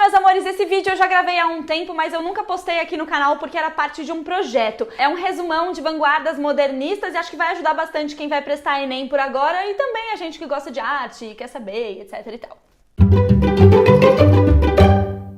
meus amores, esse vídeo eu já gravei há um tempo, mas eu nunca postei aqui no canal porque era parte de um projeto. É um resumão de vanguardas modernistas e acho que vai ajudar bastante quem vai prestar Enem por agora e também a gente que gosta de arte, quer saber, etc e tal.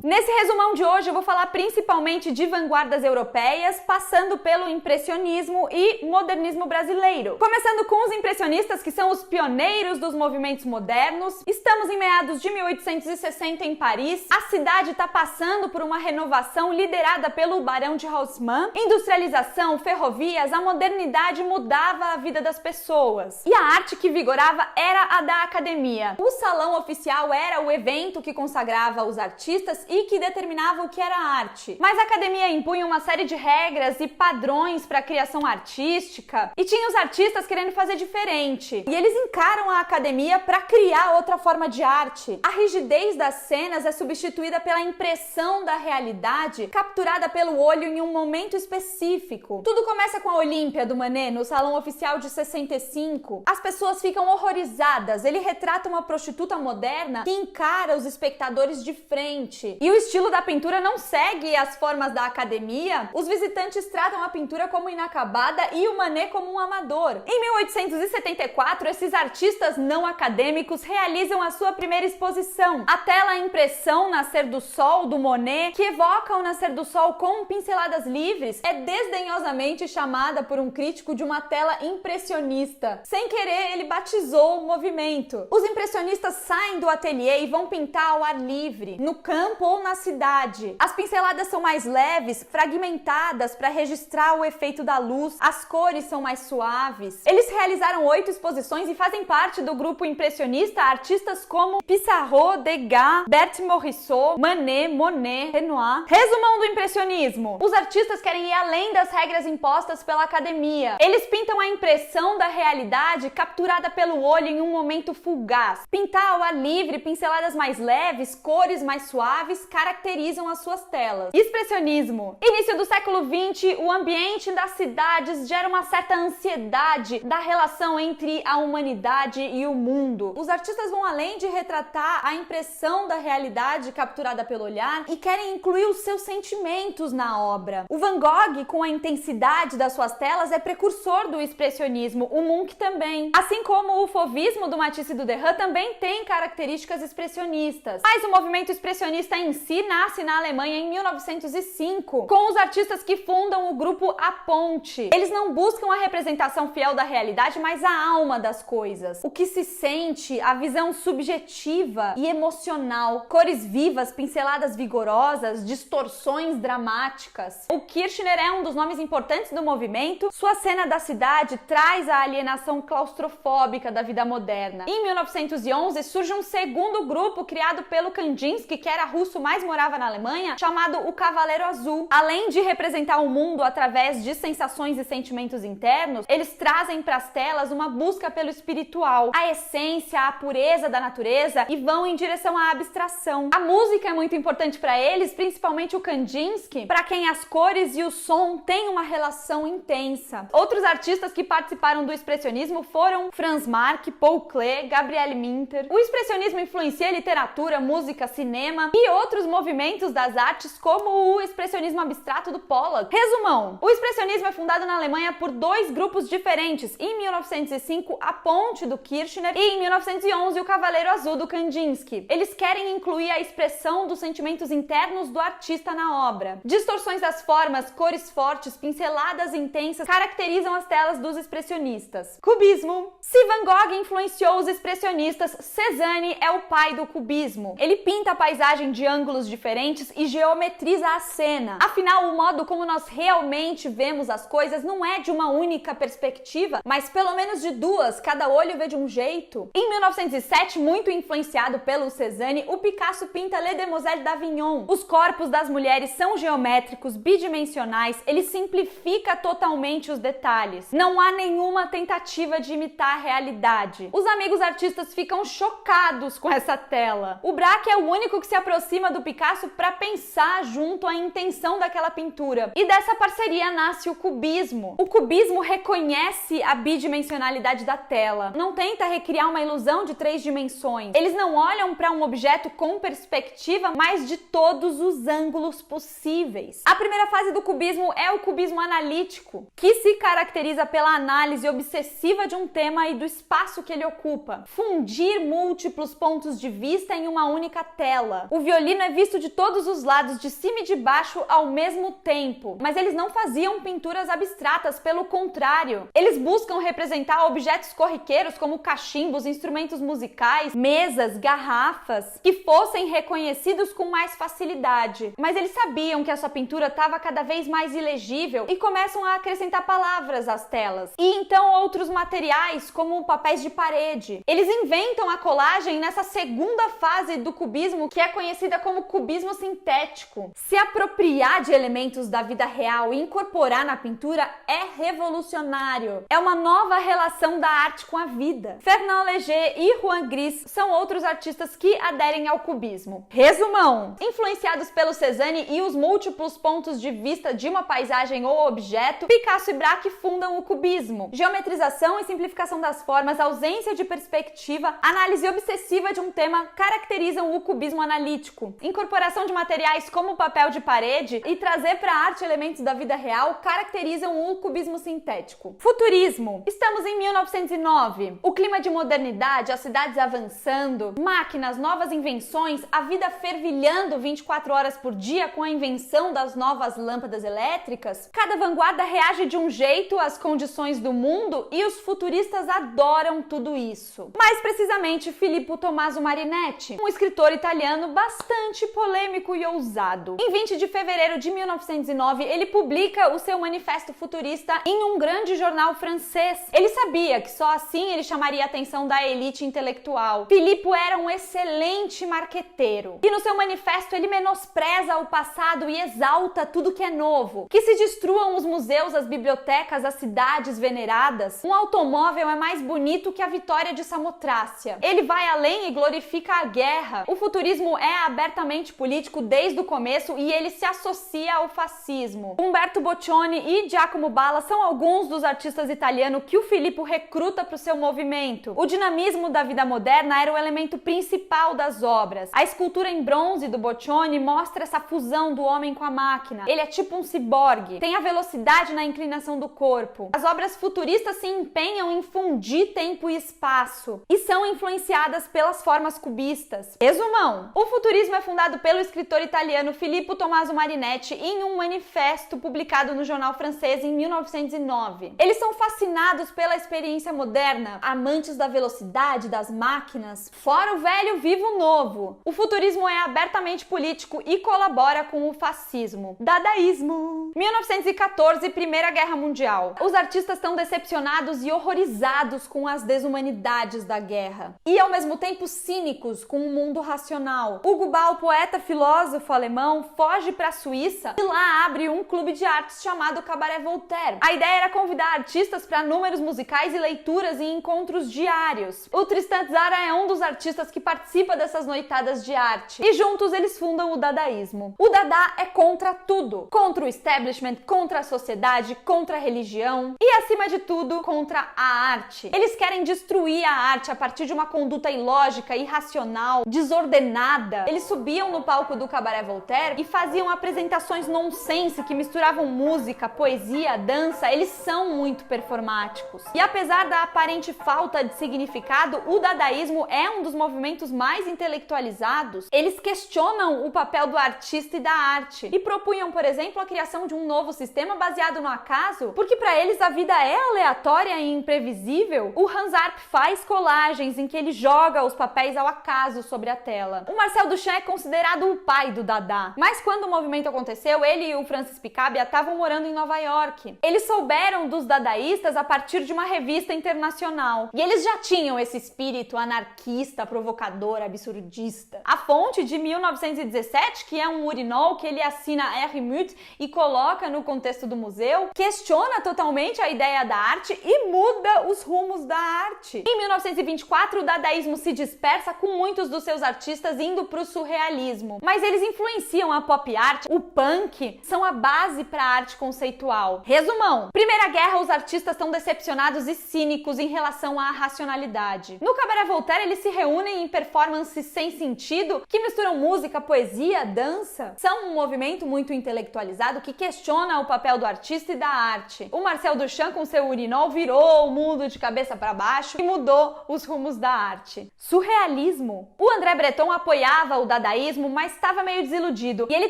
Nesse resumão de hoje eu vou falar principalmente de vanguardas europeias, passando pelo impressionismo e modernismo brasileiro. Começando com os impressionistas, que são os pioneiros dos movimentos modernos. Estamos em meados de 1860 em Paris. A cidade está passando por uma renovação liderada pelo Barão de Haussmann. Industrialização, ferrovias, a modernidade mudava a vida das pessoas. E a arte que vigorava era a da academia. O salão oficial era o evento que consagrava os artistas e que determinava o que era arte. Mas a academia impunha uma série de regras e padrões para a criação artística e tinha os artistas querendo fazer diferente. E eles encaram a academia para criar outra forma de arte. A rigidez das cenas é substituída pela impressão da realidade capturada pelo olho em um momento específico. Tudo começa com a Olímpia do Manet no Salão Oficial de 65. As pessoas ficam horrorizadas. Ele retrata uma prostituta moderna que encara os espectadores de frente. E o estilo da pintura não segue as formas da academia. Os visitantes tratam a pintura como inacabada e o Manet como um amador. Em 1874, esses artistas não acadêmicos realizam a sua primeira exposição. A tela impressão Nascer do Sol, do Monet, que evoca o nascer do sol com pinceladas livres, é desdenhosamente chamada por um crítico de uma tela impressionista. Sem querer, ele batizou o movimento. Os impressionistas saem do ateliê e vão pintar ao ar livre, no campo ou na cidade. As pinceladas são mais leves, fragmentadas para registrar o efeito da luz. As cores são mais suaves. Eles realizaram 8 exposições e fazem parte do grupo impressionista artistas como Pissarro, Degas, Berthe Morisot, Manet, Monet, Renoir. Resumão do impressionismo. Os artistas querem ir além das regras impostas pela academia. Eles pintam a impressão da realidade capturada pelo olho em um momento fugaz. Pintar ao ar livre, pinceladas mais leves, cores mais suaves caracterizam as suas telas. Expressionismo. Início do século XX, o ambiente das cidades gera uma certa ansiedade da relação entre a humanidade e o mundo. Os artistas vão além de retratar a impressão da realidade capturada pelo olhar e querem incluir os seus sentimentos na obra. O Van Gogh, com a intensidade das suas telas, é precursor do expressionismo, o Munch também. Assim como o fauvismo do Matisse e do Derain também tem características expressionistas. Mas o movimento expressionista em si nasce na Alemanha em 1905, com os artistas que fundam o grupo A Ponte. Eles não buscam a representação fiel da realidade, mas a alma das coisas. O que se sente, a visão subjetiva e emocional. Cores vivas, pinceladas vigorosas, distorções dramáticas. O Kirchner é um dos nomes importantes do movimento. Sua cena da cidade traz a alienação claustrofóbica da vida moderna. Em 1911 surge um segundo grupo criado pelo Kandinsky, que era russo, mas morava na Alemanha, chamado o Cavaleiro Azul. Além de representar o mundo através de sensações e sentimentos internos, eles trazem para as telas uma busca pelo espiritual, a essência, a pureza da natureza e vão em direção à abstração. A música é muito importante para eles, principalmente o Kandinsky, para quem as cores e o som têm uma relação intensa. Outros artistas que participaram do expressionismo foram Franz Marc, Paul Klee, Gabriele Minter. O expressionismo influencia literatura, música, cinema e outros movimentos das artes, como o expressionismo abstrato do Pollock. Resumão: o expressionismo é fundado na Alemanha por 2 grupos diferentes. Em 1905, a Ponte do Kirchner e em 1911, o Cavaleiro Azul do Kandinsky. Eles querem incluir a expressão dos sentimentos internos do artista na obra. Distorções das formas, cores fortes, pinceladas intensas caracterizam as telas dos expressionistas. Cubismo. Se Van Gogh influenciou os expressionistas, Cézanne é o pai do cubismo. Ele pinta a paisagem de ângulos diferentes e geometriza a cena. Afinal, o modo como nós realmente vemos as coisas não é de uma única perspectiva, mas pelo menos de 2, cada olho vê de um jeito. Em 1907, muito influenciado pelo Cézanne, o Picasso pinta Les Demoiselles d'Avignon. Os corpos das mulheres são geométricos, bidimensionais, ele simplifica totalmente os detalhes. Não há nenhuma tentativa de imitar a realidade. Os amigos artistas ficam chocados com essa tela. O Braque é o único que se aproxima do Picasso para pensar pensar junto a intenção daquela pintura. E dessa parceria nasce o cubismo. O cubismo reconhece a bidimensionalidade da tela, não tenta recriar uma ilusão de 3 dimensões. Eles não olham para um objeto com perspectiva, mas de todos os ângulos possíveis. A primeira fase do cubismo é o cubismo analítico, que se caracteriza pela análise obsessiva de um tema e do espaço que ele ocupa. Fundir múltiplos pontos de vista em uma única tela. O violino é visto de todos os lados, de cima e de baixo ao mesmo tempo. Mas eles não faziam pinturas abstratas, pelo contrário. Eles buscam representar objetos corriqueiros como cachimbos, instrumentos musicais, mesas, garrafas, que fossem reconhecidos com mais facilidade. Mas eles sabiam que a sua pintura estava cada vez mais ilegível e começam a acrescentar palavras às telas. E então outros materiais, como papéis de parede. Eles inventam a colagem nessa segunda fase do cubismo, que é conhecida como cubismo sintético. Se apropriar de elementos da vida real e incorporar na pintura é revolucionário. É uma nova relação da arte com a vida. Fernand Léger e Juan Gris são outros artistas que aderem ao cubismo. Resumão: influenciados pelo Cézanne e os múltiplos pontos de vista de uma paisagem ou objeto, Picasso e Braque fundam o cubismo. Geometrização e simplificação das formas, ausência de perspectiva, análise obsessiva de um tema caracterizam o cubismo analítico. Incorporação de materiais como papel de parede e trazer para a arte elementos da vida real caracterizam o cubismo sintético. Futurismo. Estamos em 1909. O clima de modernidade, as cidades avançando, máquinas, novas invenções, a vida fervilhando 24 horas por dia com a invenção das novas lâmpadas elétricas. Cada vanguarda reage de um jeito às condições do mundo e os futuristas adoram tudo isso. Mais precisamente, Filippo Tommaso Marinetti, um escritor italiano bastante polêmico e ousado. Em 20 de fevereiro de 1909, ele publica o seu manifesto futurista em um grande jornal francês. Ele sabia que só assim ele chamaria a atenção da elite intelectual. Filippo era um excelente marqueteiro. E no seu manifesto ele menospreza o passado e exalta tudo que é novo. Que se destruam os museus, as bibliotecas, as cidades veneradas. Um automóvel é mais bonito que a vitória de Samotrácia. Ele vai além e glorifica a guerra. O futurismo é abertamente político desde o começo e ele se associa ao fascismo. Umberto Boccioni e Giacomo Balla são alguns dos artistas italianos que o Filippo recruta para o seu movimento. O dinamismo da vida moderna era o elemento principal das obras. A escultura em bronze do Boccioni mostra essa fusão do homem com a máquina. Ele é tipo um ciborgue. Tem a velocidade na inclinação do corpo. As obras futuristas se empenham em fundir tempo e espaço e são influenciadas pelas formas cubistas. Resumão: o futurismo é fundado pelo escritor italiano Filippo Tommaso Marinetti em um manifesto publicado no jornal francês em 1909. Eles são fascinados pela experiência moderna, amantes da velocidade, das máquinas. Fora o velho, viva o novo. O futurismo é abertamente político e colabora com o fascismo. Dadaísmo. 1914, Primeira Guerra Mundial. Os artistas estão decepcionados e horrorizados com as desumanidades da guerra. E ao mesmo tempo cínicos com o mundo racional. Hugo Ball, poeta filósofo alemão, foge para a Suíça e lá abre um clube de artes chamado Cabaret Voltaire. A ideia era convidar artistas para números musicais e leituras e encontros diários. O Tristan Tzara é um dos artistas que participa dessas noitadas de arte. E juntos eles fundam o dadaísmo. O Dada é contra tudo. Contra o establishment, contra a sociedade, contra a religião e, acima de tudo, contra a arte. Eles querem destruir a arte a partir de uma conduta ilógica, irracional, desordenada. Eles subiam no palco do Cabaret Voltaire e faziam apresentações nonsense que misturavam música, poesia, dança. Eles são muito performáticos. E apesar da aparente falta de significado, o dadaísmo é um dos movimentos mais intelectualizados. Eles questionam o papel do artista e da arte e propunham, por exemplo, a criação de um novo sistema baseado no acaso, porque para eles a vida é aleatória e imprevisível. O Hans Arp faz colagens em que ele joga os papéis ao acaso sobre a tela. O Marcel Duchamp é considerado o pai do Dada, mas quando o movimento aconteceu, ele e o Francis Picabia estavam morando em Nova York. Eles souberam dos dadaístas a partir de uma revista internacional e eles já tinham esse espírito anarquista, provocador, absurdista. A fonte de 1917, que é um urinol que ele assina R. Muth e coloca no contexto do museu, questiona totalmente a ideia da arte e muda os rumos da arte. Em 1924, o dadaísmo se dispersa com muitos dos seus artistas indo para o surrealismo, mas eles influenciam influenciam a pop art, o punk, são a base para a arte conceitual. Resumão: Primeira Guerra, os artistas estão decepcionados e cínicos em relação à racionalidade. No Cabaret Voltaire, eles se reúnem em performances sem sentido que misturam música, poesia, dança. São um movimento muito intelectualizado que questiona o papel do artista e da arte. O Marcel Duchamp, com seu urinol, virou o mundo de cabeça para baixo e mudou os rumos da arte. Surrealismo. O André Breton apoiava o dadaísmo, mas estava meio desiludido. E ele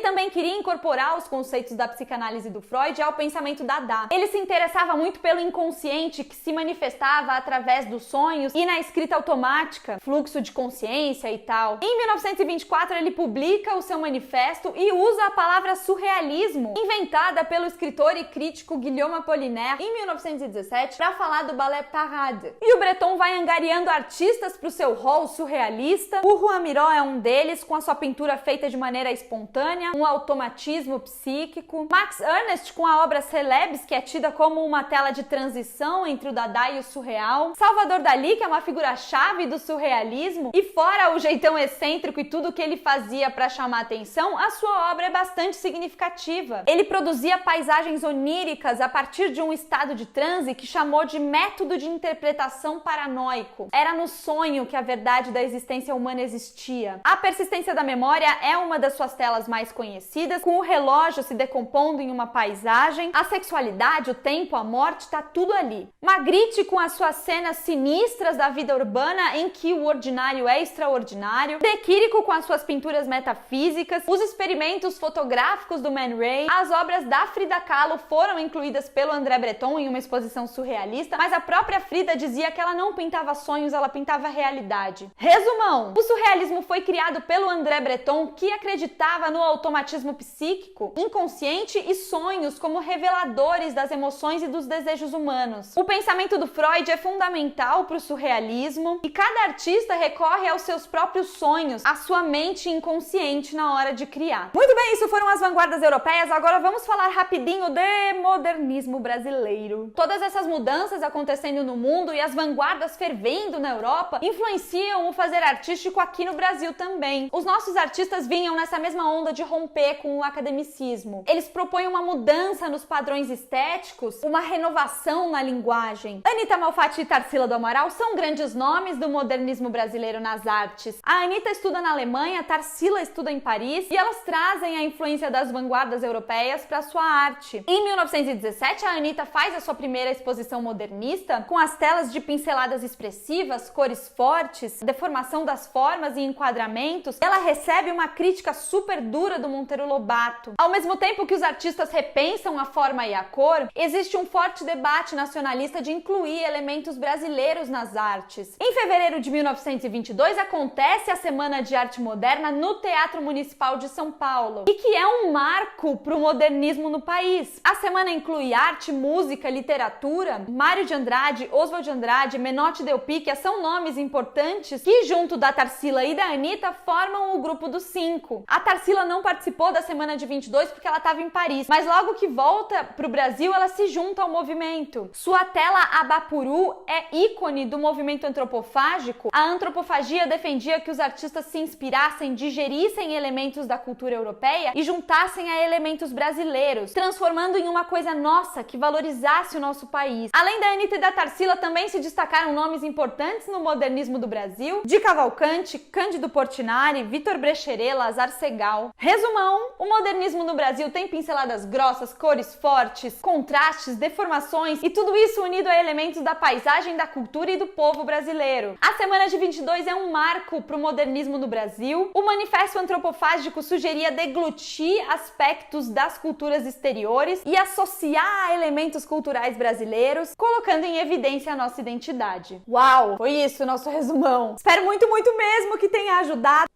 também queria incorporar os conceitos da psicanálise do Freud ao pensamento Dada. Ele se interessava muito pelo inconsciente, que se manifestava através dos sonhos e na escrita automática, fluxo de consciência e tal. Em 1924, ele publica o seu manifesto e usa a palavra surrealismo, inventada pelo escritor e crítico Guillaume Apollinaire em 1917, para falar do ballet Parade. E o Breton vai angariando artistas para o seu rol surrealista. O Juan Miró é um deles, com a sua pintura feita de maneira espontânea, um automatismo psíquico. Max Ernst, com a obra Celebes, que é tida como uma tela de transição entre o Dada e o surreal. Salvador Dalí, que é uma figura-chave do surrealismo, e fora o jeitão excêntrico e tudo que ele fazia para chamar atenção, a sua obra é bastante significativa. Ele produzia paisagens oníricas a partir de um estado de transe que chamou de método de interpretação paranoico. Era no sonho que a verdade da existência humana existia. A persistência da memória é uma das suas telas mais conhecidas, com o relógio se decompondo em uma paisagem, a sexualidade, o tempo, a morte, tá tudo ali. Magritte, com as suas cenas sinistras da vida urbana em que o ordinário é extraordinário, De Chirico com as suas pinturas metafísicas, os experimentos fotográficos do Man Ray, as obras da Frida Kahlo foram incluídas pelo André Breton em uma exposição surrealista, mas a própria Frida dizia que ela não pintava sonhos, ela pintava realidade. Resumão: o surrealismo foi criado pelo André Breton, que acreditava no automatismo psíquico, inconsciente e sonhos como reveladores das emoções e dos desejos humanos. O pensamento do Freud é fundamental para o surrealismo e cada artista recorre aos seus próprios sonhos, à sua mente inconsciente na hora de criar. Muito bem, isso foram as vanguardas europeias. Agora vamos falar rapidinho de modernismo brasileiro. Todas essas mudanças acontecendo no mundo e as vanguardas fervendo na Europa influenciam o fazer artístico aqui no Brasil também. Os nossos artistas vinham nessa mesma onda de romper com o academicismo. Eles propõem uma mudança nos padrões estéticos, uma renovação na linguagem. Anitta Malfatti e Tarsila do Amaral são grandes nomes do modernismo brasileiro nas artes. A Anitta estuda na Alemanha, a Tarsila estuda em Paris e elas trazem a influência das vanguardas europeias para sua arte. Em 1917, a Anitta faz a sua primeira exposição modernista com as telas de pinceladas expressivas, cores fortes, deformação das formas e enquadramentos. Ela recebe uma crítica super dura do Monteiro Lobato. Ao mesmo tempo que os artistas repensam a forma e a cor, existe um forte debate nacionalista de incluir elementos brasileiros nas artes. Em fevereiro de 1922 acontece a Semana de Arte Moderna no Teatro Municipal de São Paulo, e que é um marco para o modernismo no país. A semana inclui arte, música, literatura. Mário de Andrade, Oswald de Andrade, Menotti Del Picchia são nomes importantes que, junto da Tarsila e da Anitta, formam o grupo dos 5. A Tarsila não participou da Semana de 22 porque ela estava em Paris, mas logo que volta para o Brasil, ela se junta ao movimento. Sua tela Abapuru é ícone do movimento antropofágico. A antropofagia defendia que os artistas se inspirassem, digerissem elementos da cultura europeia e juntassem a elementos brasileiros, transformando em uma coisa nossa que valorizasse o nosso país. Além da Anitta e da Tarsila, também se destacaram nomes importantes no modernismo do Brasil: Di Cavalcanti, Cândido Portinari, Vitor Brecheret, Lazar Segal. Resumão: o modernismo no Brasil tem pinceladas grossas, cores fortes, contrastes, deformações e tudo isso unido a elementos da paisagem, da cultura e do povo brasileiro. A Semana de 22 é um marco para o modernismo no Brasil. O Manifesto Antropofágico sugeria deglutir aspectos das culturas exteriores e associar a elementos culturais brasileiros, colocando em evidência a nossa identidade. Uau! Foi isso, nosso resumão. Espero muito, muito mesmo que tenha ajudado.